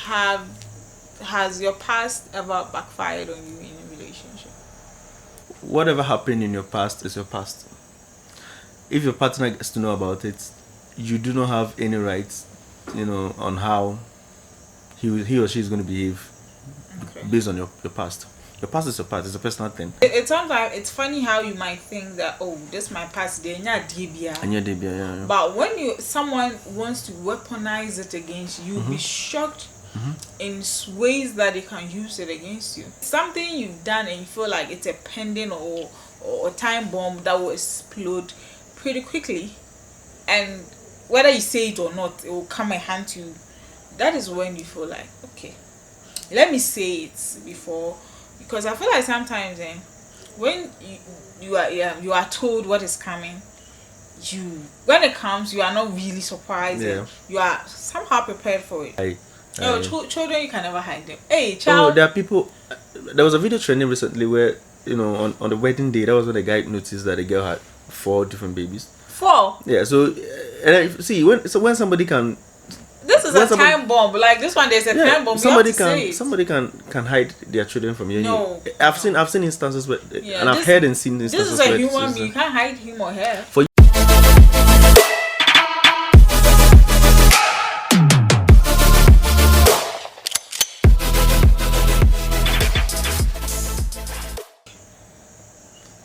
have has your past ever backfired on you in a relationship? Whatever happened in your past is your past. If your partner gets to know about it, you do not have any rights, on how he or she is going to behave Okay. based on your past. Your past is your past. It's a personal thing. It sometimes it's funny how you might think that, oh, this my past day, And your debut, yeah. but when someone wants to weaponize it against you, you'll be shocked in ways that they can use it against you. Something you've done and you feel like it's a pending or a time bomb that will explode pretty quickly, and whether you say it or not, it will come and hunt you. That is when you feel like, okay, let me say it before, because I feel like sometimes when you are told what is coming, you when it comes you are not really surprised. Yeah. You are somehow prepared for it. Children, you can never hide them. Hey, Oh, child. there are people. There was a video trending recently where on the wedding day, that was when the guy noticed that the girl had 4 different babies. 4. Yeah. So see when somebody can. This is When a somebody- time bomb. Like this one, there's a Yeah, time bomb. You have to say it. somebody can hide their children from you. No, I've no. seen instances where, Yeah, and I've this- heard and seen This instances is a where human being. You can't hide him or her. For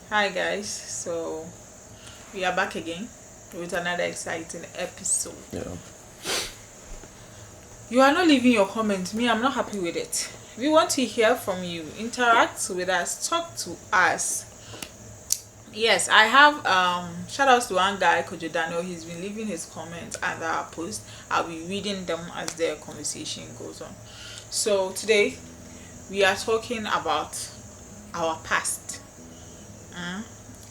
Hi guys, so we are back again with another exciting episode. Yeah. You are not leaving your comments. Me, I'm not happy with it. We want to hear from you. Interact with us. Talk to us. Yes, I have shout outs to one guy, Kojo Daniel. He's been leaving his comments under our post. I'll be reading them as the conversation goes on. So today we are talking about our past.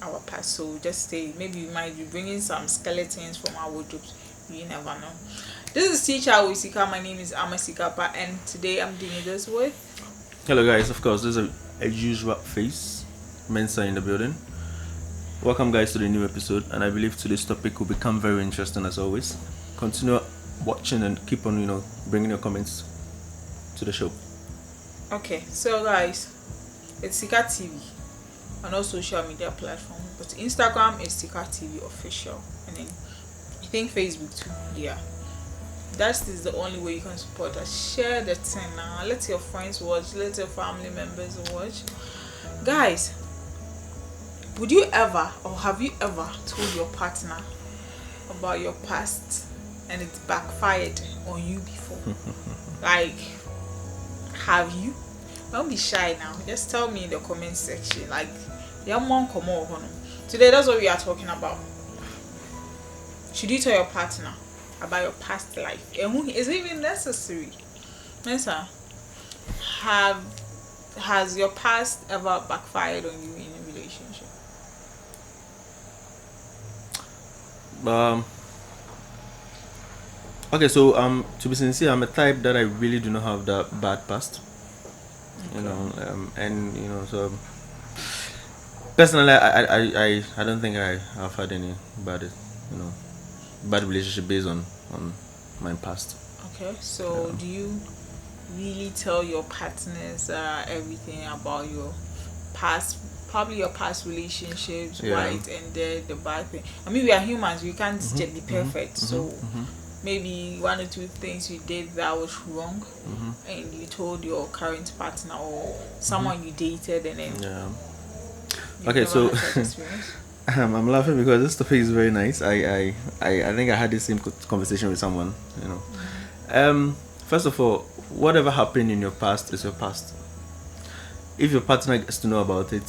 Our past. So just stay. Maybe we might be bringing some skeletons from our wardrobes. You never know. This is Teacher Wisika. My name is Amasikapa, and today I'm doing this with. Hello guys. Of course, there's a usual face, Mensa in the building. Welcome guys to the new episode, and I believe today's topic will become very interesting as always. Continue watching and keep on bringing your comments to the show. Okay, so guys, it's Sika TV on all social media platforms, but Instagram is Sika TV official, and then I think Facebook too. Yeah, that is the only way you can support us. Share the thing now. Let your friends watch. Let your family members watch. Guys, would you ever or have you ever told your partner about your past and it backfired on you before? Like, have you? Don't be shy now. Just tell me in the comment section. Like, today that's what we are talking about. Should you tell your partner about your past life? And is it even necessary? Mensa, has your past ever backfired on you in a relationship? Okay, so to be sincere, I'm a type that I really do not have that bad past. Okay. And so personally, I don't think I have had any bad relationship based on my past. Okay, so do you really tell your partners everything about your past, probably your past relationships, why it ended, the bad thing? I mean, we are humans, we can't just be perfect, so maybe 1 or 2 things you did that was wrong, and you told your current partner or someone you dated, and then Okay, so had that experience? I'm laughing because this topic is very nice. I think I had the same conversation with someone. First of all, whatever happened in your past is your past. If your partner gets to know about it,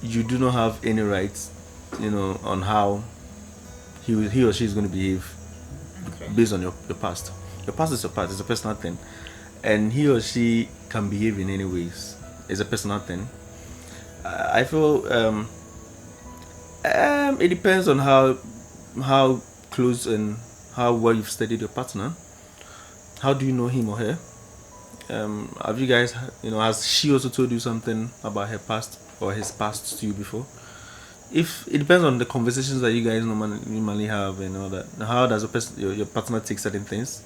you do not have any rights, on how he or she is going to behave based on your past. Your past is your past. It's a personal thing, and he or she can behave in any ways. It's a personal thing. I feel it depends on how close and how well you've studied your partner. How do you know him or her? Have you guys, has she also told you something about her past or his past to you before? If it depends on the conversations that you guys normally have and all that. How does your partner take certain things?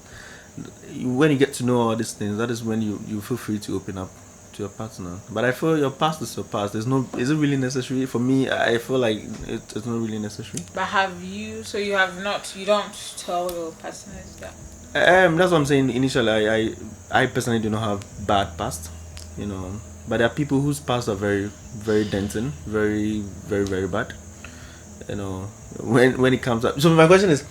when you get to know all these things, that is when you feel free to open up to your partner. But I feel your past is your past. Is it really necessary? For me, I feel like it's not really necessary. But have you? So you have not. You don't tell your partners that. That's what I'm saying. Initially, I personally do not have bad past, but there are people whose past are very, very denting, very, very, very bad. When it comes up. So my question is,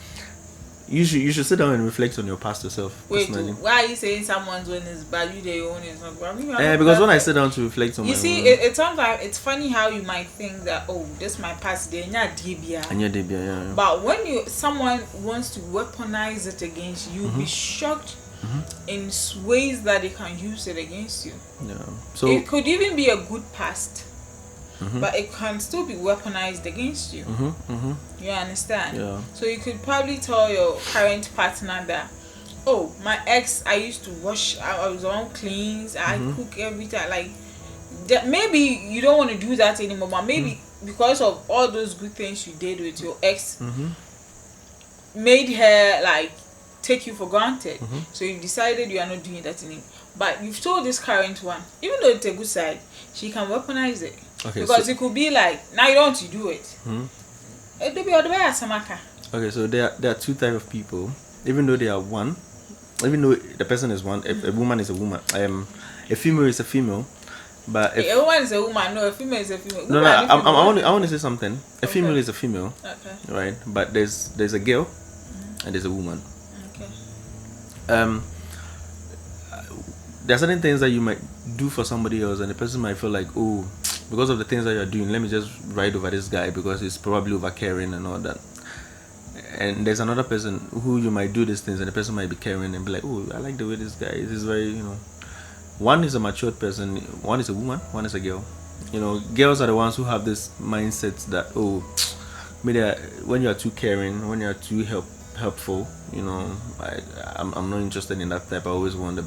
you should sit down and reflect on your past yourself. Wait, personally. why are you saying someone's own is bad? You their own is not bad. Because when I sit down to reflect on you my see, own, it's sometimes it's funny how you might think that this is my past. They're not DBA. and your debut, yeah. But when someone wants to weaponize it against you, you'll be shocked in ways that they can use it against you. Yeah. So it could even be a good past, but it can still be weaponized against you. You understand? Yeah. So you could probably tell your current partner that, my ex, I used to wash, I was on cleans, I cook every time. Like, that maybe you don't want to do that anymore, but maybe because of all those good things you did with your ex, made her like take you for granted. So you decided you are not doing that anymore. But you've told this current one, even though it's a good side, she can weaponize it. Okay, because so it could be like, now you don't want to do it. It'll be other way as Samaka. Okay, so there are two types of people. Even though they are one, even though the person is one, a woman is a woman. A female is a female, but A woman is a woman. No, a female is a female. no, I want to say something. A female is a female, Okay. right? But there's a girl, and there's a woman. Okay. There are certain things that you might do for somebody else, and the person might feel like, because of the things that you're doing, let me just ride over this guy because he's probably over caring and all that. And there's another person who you might do these things, and the person might be caring and be like, I like the way this guy is. He's very, one is a matured person, one is a woman, one is a girl. Girls are the ones who have this mindset that, maybe when you are too caring, when you are too helpful, I'm not interested in that type. I always want the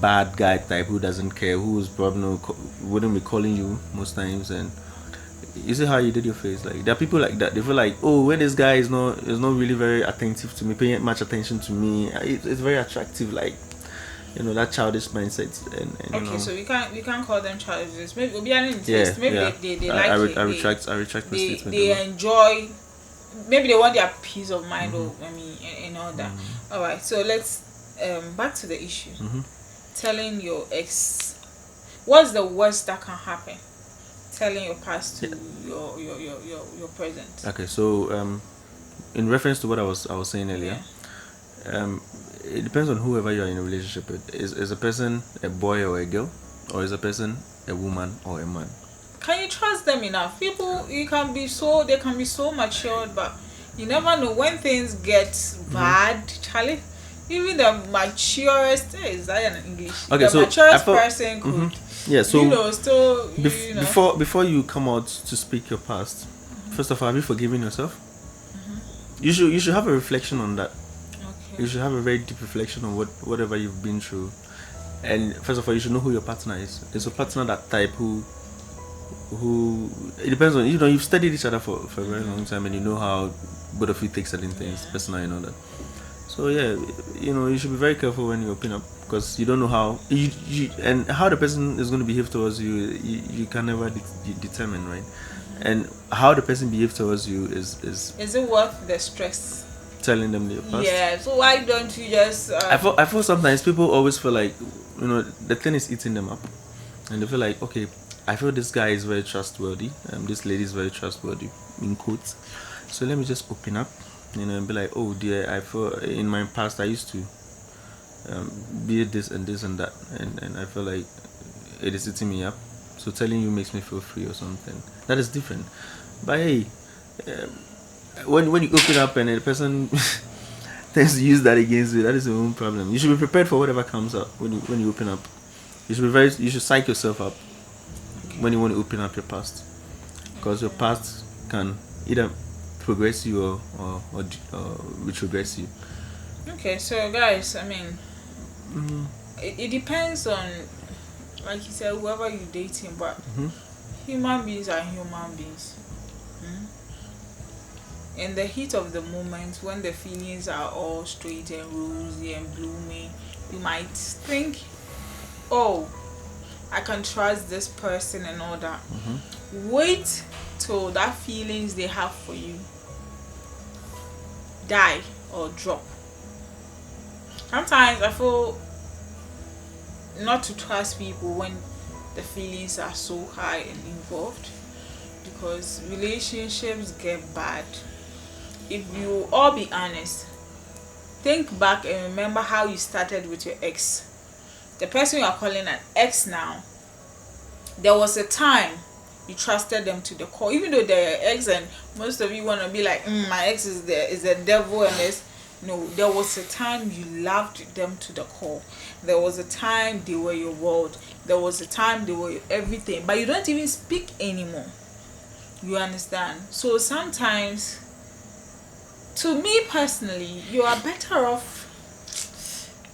bad guy type who doesn't care, who's probably wouldn't be calling you most times. And you see how you did your face. Like, there are people like that. They feel like, when this guy is not really very attentive to me, paying much attention to me, it's very attractive. Like, that childish mindset. And okay, so we can't call them childish. Maybe we'll be an interest. Maybe they like it. I retract my statement. They enjoy. Maybe they want their peace of mind, or and all that. All right, so let's back to the issue. Telling your ex, what's the worst that can happen? Telling your past to your present. Okay, so in reference to what I was saying earlier, it depends on whoever you are in a relationship with. Is a person a boy or a girl, or is a person a woman or a man? Can you trust them enough? People, they can be so matured, but you never know when things get bad, Charlie. Even the maturest, is that in English? Okay, the so maturest person could, yeah. So still, before you come out to speak your past, first of all, have you forgiven yourself? You should have a reflection on that. Okay. You should have a very deep reflection on whatever you've been through, and first of all, you should know who your partner is. Is your partner that type who it depends on, you've studied each other for a very long time, and you know how both of you take certain things personally and all that. So you should be very careful when you open up, because you don't know how and how the person is going to behave towards you. You can never determine, right? And how the person behaves towards you is it worth the stress? Telling them their past. Yeah. So why don't you just? I feel sometimes people always feel like the thing is eating them up, and they feel like, okay, I feel this guy is very trustworthy, this lady is very trustworthy, in quotes. So let me just open up. And be like, oh dear, I feel in my past I used to be this and this and that, and I feel like it is eating me up. So telling you makes me feel free or something. That is different. But hey, when you open up and the person tends to use that against you, that is your own problem. You should be prepared for whatever comes up when you open up. You should psych yourself up when you want to open up your past, because your past can either progress you or retrogress you. Okay, so guys, I mean, it depends on, like you said, whoever you're dating, but human beings are human beings. in the heat of the moment, when the feelings are all straight and rosy and blooming, you might think, oh, I can trust this person and all that. Wait till that feelings they have for you die or drop. Sometimes I feel not to trust people when the feelings are so high and involved, because relationships get bad. If you all be honest, think back and remember how you started with your ex. The person you are calling an ex now, there was a time you trusted them to the core, even though they're your ex, and most of you want to be like, my ex is the devil and this. No, there was a time you loved them to the core. There was a time they were your world. There was a time they were your everything, but you don't even speak anymore. You understand? So sometimes, to me personally, you are better off,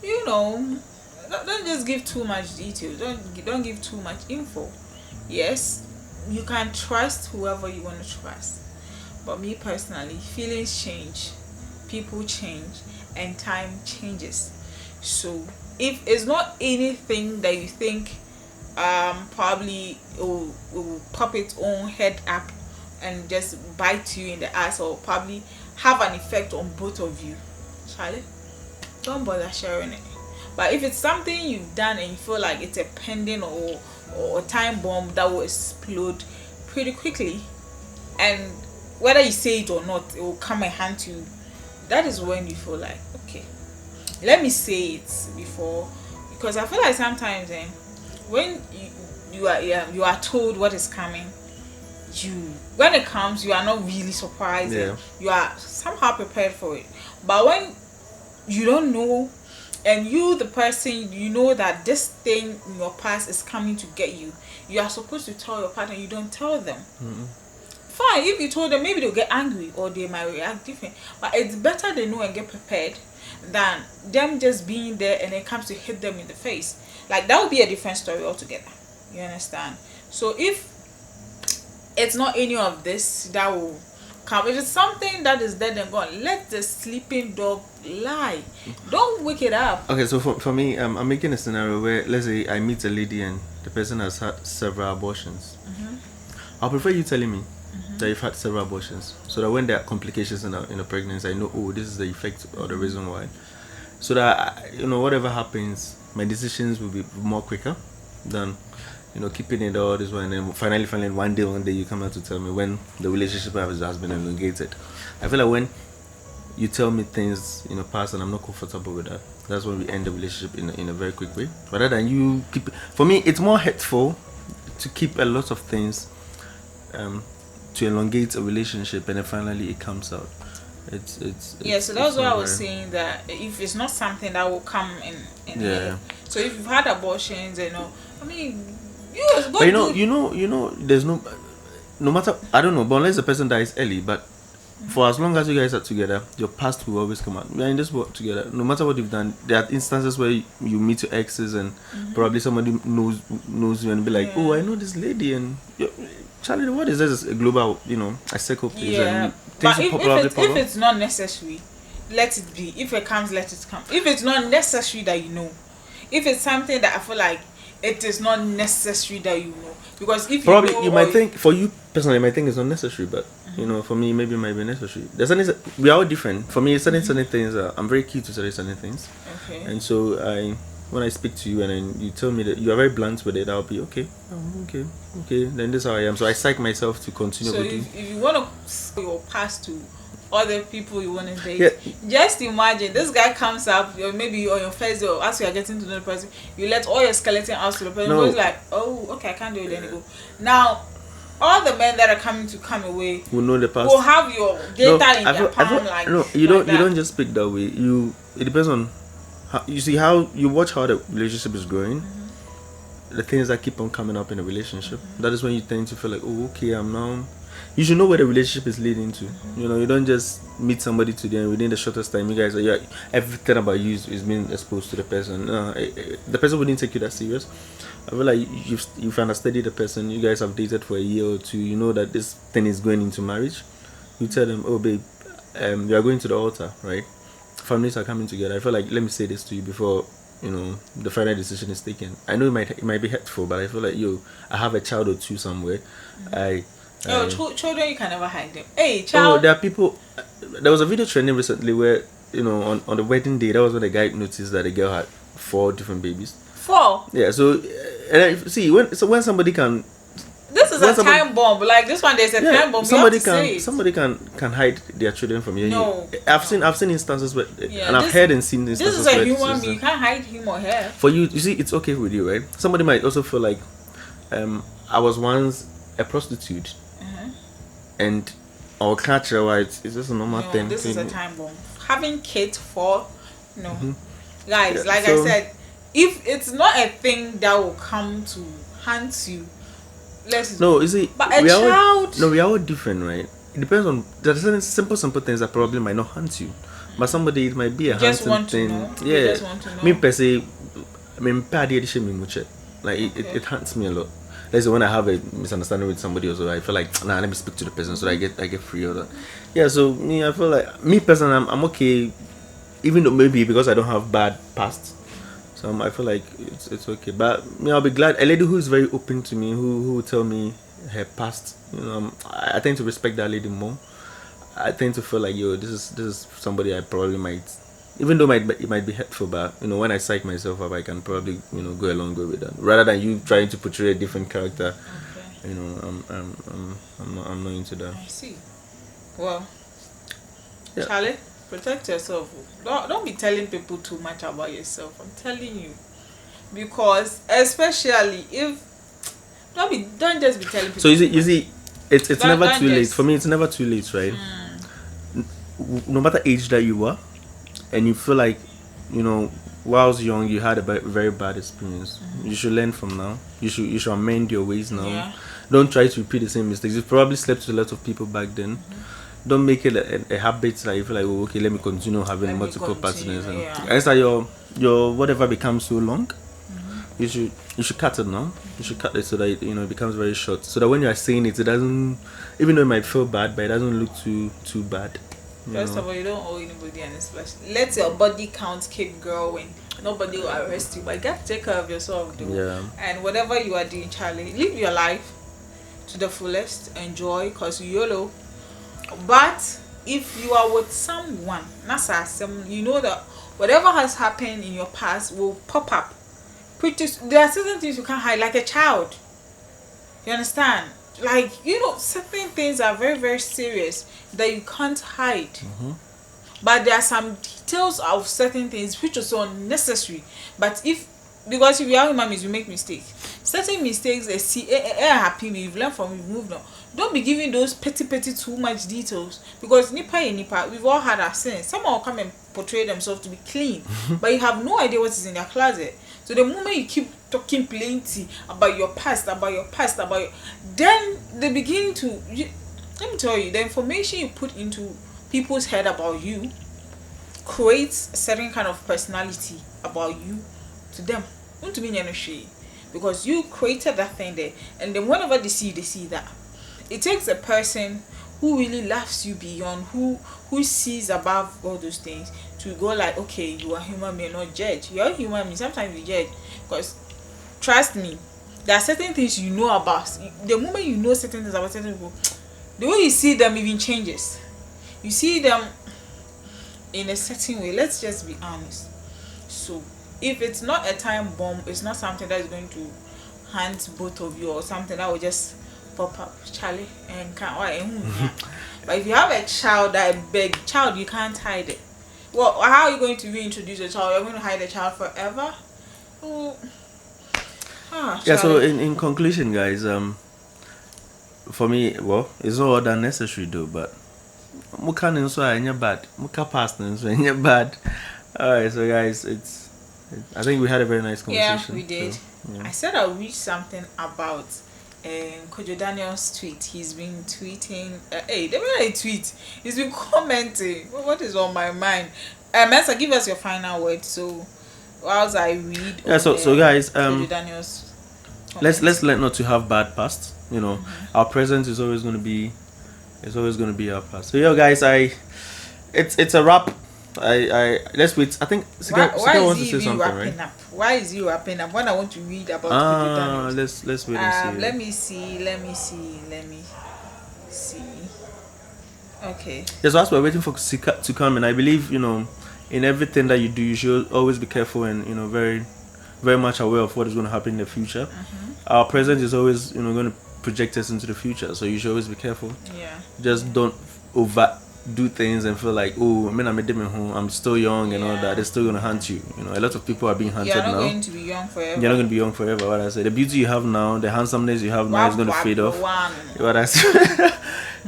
don't just give too much detail. Don't give too much info. Yes, you can trust whoever you want to trust, but me personally, feelings change, people change, and time changes. So if it's not anything that you think probably will pop its own head up and just bite you in the ass, or probably have an effect on both of you, Charlie, don't bother sharing it. But if it's something you've done and you feel like it's a pending or a time bomb that will explode pretty quickly, and whether you say it or not, it will come and hunt you, that is when you feel like, okay, let me say it before. Because I feel like sometimes when you are told what is coming, when it comes, you are not really surprised. Yeah. You are somehow prepared for it. But when you don't know, and you, the person, you know that this thing in your past is coming to get you, you are supposed to tell your partner. You don't tell them. Fine, if you told them, maybe they'll get angry or they might react different, but it's better they know and get prepared than them just being there and it comes to hit them in the face. Like, that would be a different story altogether. You understand? So if it's not any of this that will come, if it's something that is dead and gone, let the sleeping dog lie. Don't wake it up. Okay, so for me, I'm making a scenario where, let's say I meet a lady and the person has had several abortions. I'll prefer you telling me that you've had several abortions, so that when there are complications in a pregnancy, I know, oh, this is the effect or the reason why, so that whatever happens, my decisions will be more quicker than keeping it all this way, and then finally one day you come out to tell me when the relationship has been elongated. I feel like when you tell me things in the past and I'm not comfortable with that, that's when we end the relationship in a very quick way, rather than you keep. For me, it's more hurtful to keep a lot of things to elongate a relationship, and then finally it comes out. So that's why I was saying that if it's not something that will come in here. So if you've had abortions, I mean, there's no matter, I don't know, but unless the person dies early, but for as long as you guys are together, your past will always come out. We are in this world together. No matter what you've done, there are instances where you meet your exes and probably somebody knows you and be like, oh, I know this lady, and Charlie, what is this? A global, a circle place. Yeah. But if it's not necessary, let it be. If it comes, let it come. If it's not necessary that if it's something that I feel like it is not necessary that because if probably you might think, for you personally, you might think it's not necessary, but for me, maybe it might be necessary. We are all different. For me, certain things, I'm very keen to certain things. Okay. And so when I speak to you and then you tell me that you are very blunt with it, I'll be okay. Okay. Then this is how I am. So I psych myself to continue with you. So if you want to say your past to other people you want to date, just imagine this guy comes up, or maybe on your first day, or as you are getting to know the person, you let all your skeleton out to the person. Who's like, oh, okay, I can't do it. Then you go. Now, all the men that are coming to come away will know the past. Will have your data in their palm. You don't just speak that way. It depends on how you watch how the relationship is going. The things that keep on coming up in a relationship, that is when you tend to feel like, oh, okay, you should know where the relationship is leading to. You don't just meet somebody today and within the shortest time you guys are everything about you is being exposed to the person. The person wouldn't take you that serious. I feel like you've understudied the person. You guys have dated for a year or two. You know that this thing is going into marriage. You tell them, oh babe, you are going to the altar, right? Families are coming together. I feel like, let me say this to you before the final decision is taken. I know it might be hurtful, but I feel like I have a child or two somewhere. Children, you can never hide them. Hey, Oh, child. there are people. There was a video trending recently where on the wedding day, that was when the guy noticed that the girl had 4 different babies. 4. Yeah. So see when somebody can. This is When a somebody- time bomb. Like this one, there's a time bomb. somebody you have to say can it. somebody can hide their children from you. No, I've seen instances where, Yeah, and I've this- heard and seen This instances is a where human being. You can't hide him or her. for you see, it's okay with you, right? Somebody might also feel like, I was once a prostitute, and I'll catch her. Why it's just a normal No, thing. this is a to- time bomb. Having kids for, guys. Yeah, Like so- I said, if it's not a thing that will come to haunt you, let's No, you see, But a we are all, child- no, we are all different, right? It depends on there's certain simple things that probably might not haunt you, but somebody it might be a just haunting want to thing. know. You Yeah, just want to know. me per se, I mean, like it haunts me a lot. Let's say when I have a misunderstanding with somebody, also I feel like let me speak to the person so that I get free of that. Yeah, so me, I feel like me personally, I'm okay, even though maybe because I don't have bad past. So I feel like it's okay, but I'll be glad a lady who is very open to me, who will tell me her past. I tend to respect that lady more. I tend to feel like this is somebody I probably might, even though it might be hurtful, but when I psych myself up, I can probably go a long way with that, rather than you trying to portray a different character. Okay. I'm not into that. I see. Well, Yeah. Charlie, protect yourself. Don't be telling people too much about yourself. I'm telling you, because especially if don't just be telling people. So you see, it's Don't- never don't too late just- for me. It's never too late, right? No matter age that you are, and you feel like whilst young you had a very bad experience, you should learn from now. You should amend your ways now. Yeah. Don't try to repeat the same mistakes. You probably slept with a lot of people back then. Don't make it a habit that you feel like, okay, let me continue having Let me multiple continue, partners. And yeah. it's like your whatever becomes so long, you should cut it now. You should cut it so that it becomes very short. So that when you are saying it doesn't, even though it might feel bad, but it doesn't look too bad. First of all, you don't owe anybody any special. Let your body count keep growing. Nobody will arrest you, but you got to take care of yourself, dude. Yeah. And whatever you are doing, Charlie, live your life to the fullest. Enjoy, cause you YOLO. But if you are with someone, you know that whatever has happened in your past will pop up. There are certain things you can't hide, like a child. You understand? Like, certain things are very, very serious that you can't hide. But there are some details of certain things which are so unnecessary. But because if you are human beings, you make mistakes. Certain mistakes, happy, we've learned from, we've moved on. Don't be giving those petty too much details, because nipa, we've all had our sins. Someone will come and portray themselves to be clean, but you have no idea what is in their closet. So the moment you keep talking plenty about your past, then they begin to. Let me tell you, the information you put into people's head about you creates a certain kind of personality about you to them. Not to be because you created that thing there, and then whenever they see that. It takes a person who really loves you beyond, who sees above all those things, to go like, okay, you are human being, not judge. You are human being. Sometimes you judge, because trust me, there are certain things you know about. The moment you know certain things about certain people, the way you see them even changes. You see them in a certain way. Let's just be honest. So if it's not a time bomb, it's not something that is going to haunt both of you, or something that will just pop up, Charlie, and can't. But if you have a child, you can't hide it. Well, how are you going to reintroduce a child? You're going to hide the child forever? Yeah. So Charlie. in conclusion, guys, for me, well, it's not all that necessary though, but muka ninso ain't bad, muka past ninso ain't bad. All right, so guys, I think we had a very nice conversation. Yeah, we did. So, yeah. I said I'll read something about Kojo Daniel's tweet. He's been tweeting. Hey, the way I tweet, he's been commenting. What is on my mind? Mensa, give us your final word. So, whilst I read. Yeah. So guys, Kojo Daniel's let's learn not to have bad past. Our present is always going to be It's always going to be our past. So yeah, guys, it's a wrap. Let's wait. I think Sika wants to say something, right? Up? Why is he wrapping up? When I want to read about let's wait and see. Let me see. Okay. Yes, whilst we're waiting for Sika to come, and I believe in everything that you do, you should always be careful and very, very much aware of what is going to happen in the future. Our present is always going to project us into the future, so you should always be careful. Yeah. Just don't overdo things and feel like, oh, I'm still young and all that. They're still going to hunt you. A lot of people are being hunted now. You're not going to be young forever. You're not going to be young forever. What I say, the beauty you have now, the handsomeness you have now is going to fade off. What I say,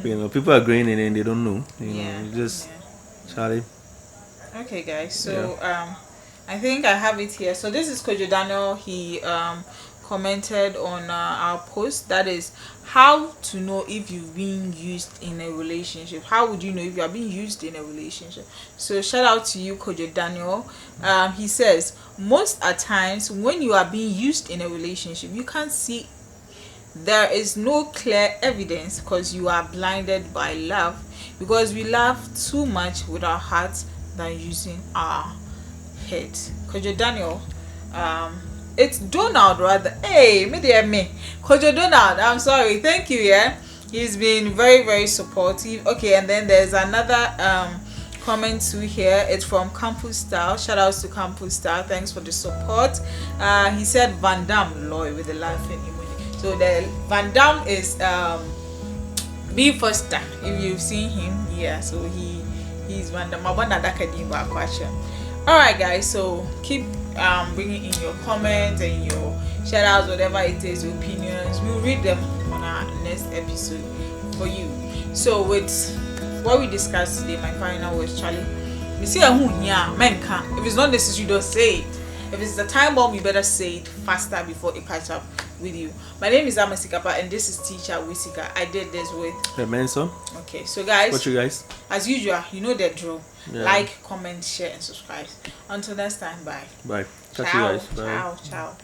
people are growing and they don't know. Charlie. Okay, guys. So I think I have it here. So this is Kojo Daniel. He commented on our post, that is how to know if you've been used in a relationship. How would you know if you are being used in a relationship? So shout out to you, Kojo Daniel. He says most at times when you are being used in a relationship, you can't see, there is no clear evidence because you are blinded by love, because we love too much with our hearts than using our head. Kojo Daniel, it's Donald rather. Hey, me. Kojo Donald, I'm sorry. Thank you, yeah. He's been very, very supportive. Okay, and then there's another comment too here. It's from Campus Style. Shout outs to Campus Style. Thanks for the support. He said Van Damme Loy with the laughing emoji. So the Van Damme is B Foster. If you've seen him, yeah. So he's Van Damme. Alright guys, so keep bringing in your comments and your shout outs, whatever it is, your opinions. We'll read them on our next episode for you. So with what we discussed today, my final words, Charlie, you see if it's not necessary, don't say it. If it's the time bomb, you better say it faster before it catch up with you. My name is Amasikapa and this is Teacher Wisika. I did this with Menso. Okay, so guys, what you guys, as usual, you know the drill. Like, comment, share and subscribe. Until next time, bye. Catch you guys. Bye. Ciao.